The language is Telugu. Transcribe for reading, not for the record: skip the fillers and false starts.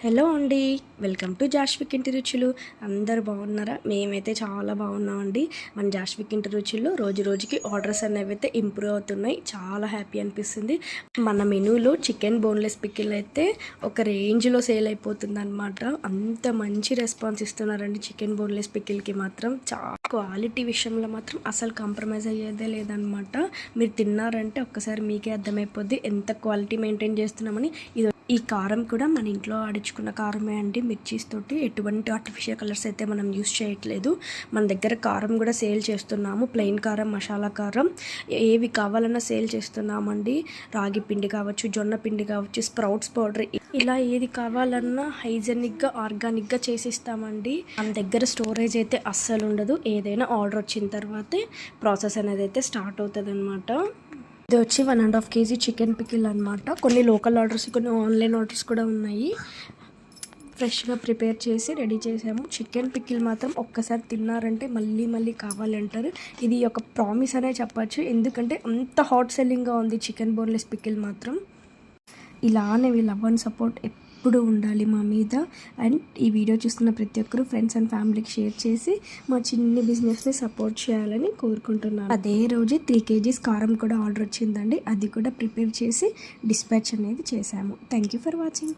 హలో అండి, వెల్కమ్ టు జాష్విక్ ఇంటి రుచులు. అందరు బాగున్నారా? మేమైతే చాలా బాగున్నామండి. మన జాష్విక్ ఇంటి రుచుల్లో రోజు రోజుకి ఆర్డర్స్ అనేవి అయితే ఇంప్రూవ్ అవుతున్నాయి. చాలా హ్యాపీ అనిపిస్తుంది. మన మెనూలో చికెన్ బోన్లెస్ పికిల్ అయితే ఒక రేంజ్లో సేల్ అయిపోతుంది అనమాట. అంత మంచి రెస్పాన్స్ ఇస్తున్నారండి చికెన్ బోన్లెస్ పికిల్కి మాత్రం. చాలా క్వాలిటీ విషయంలో మాత్రం అసలు కాంప్రమైజ్ అయ్యేదే లేదనమాట. మీరు తిన్నారంటే ఒక్కసారి మీకే అర్థమైపోద్ది ఎంత క్వాలిటీ మెయింటైన్ చేస్తున్నామని. ఈ కారం కూడా మన ఇంట్లో ఆడించుకున్న కారమే అండి. మిర్చీస్ తోటి ఎటువంటి ఆర్టిఫిషియల్ కలర్స్ అయితే మనం యూస్ చేయట్లేదు. మన దగ్గర కారం కూడా సేల్ చేస్తున్నాము. ప్లెయిన్ కారం, మసాలా కారం ఏవి కావాలన్నా సేల్ చేస్తున్నామండి. రాగి పిండి కావచ్చు, జొన్న పిండి కావచ్చు, స్ప్రౌట్స్ పౌడర్, ఇలా ఏది కావాలన్నా హైజెనిక్గా, ఆర్గానిక్గా చేసిస్తామండి. మన దగ్గర స్టోరేజ్ అయితే అస్సలు ఉండదు. ఏదైనా ఆర్డర్ వచ్చిన తర్వాతే ప్రాసెస్ అనేది అయితే స్టార్ట్ అవుతుంది అనమాట. ఇది వచ్చి 1.5 kg చికెన్ పికిల్ అనమాట. కొన్ని లోకల్ ఆర్డర్స్, కొన్ని ఆన్లైన్ ఆర్డర్స్ కూడా ఉన్నాయి. ఫ్రెష్గా ప్రిపేర్ చేసి రెడీ చేసాము. చికెన్ పికిల్ మాత్రం ఒక్కసారి తిన్నారంటే మళ్ళీ మళ్ళీ కావాలంటారు. ఇది ఒక ప్రామిస్ అనే చెప్పచ్చు. ఎందుకంటే అంత హాట్ సెల్లింగ్గా ఉంది చికెన్ బోన్లెస్ పికిల్ మాత్రం. ఇలానే మీ లవ్ అండ్ సపోర్ట్ ఎప్పుడు ఉండాలి మా మీద. అండ్ ఈ వీడియో చూస్తున్న ప్రతి ఒక్కరు ఫ్రెండ్స్ అండ్ ఫ్యామిలీకి షేర్ చేసి మా చిన్ని బిజినెస్ని సపోర్ట్ చేయాలని కోరుకుంటున్నాను. అదే రోజు 3 kgs కారం కూడా ఆర్డర్ వచ్చిందండి. అది కూడా ప్రిపేర్ చేసి డిస్పాచ్ అనేది చేశాము. Thank you for watching.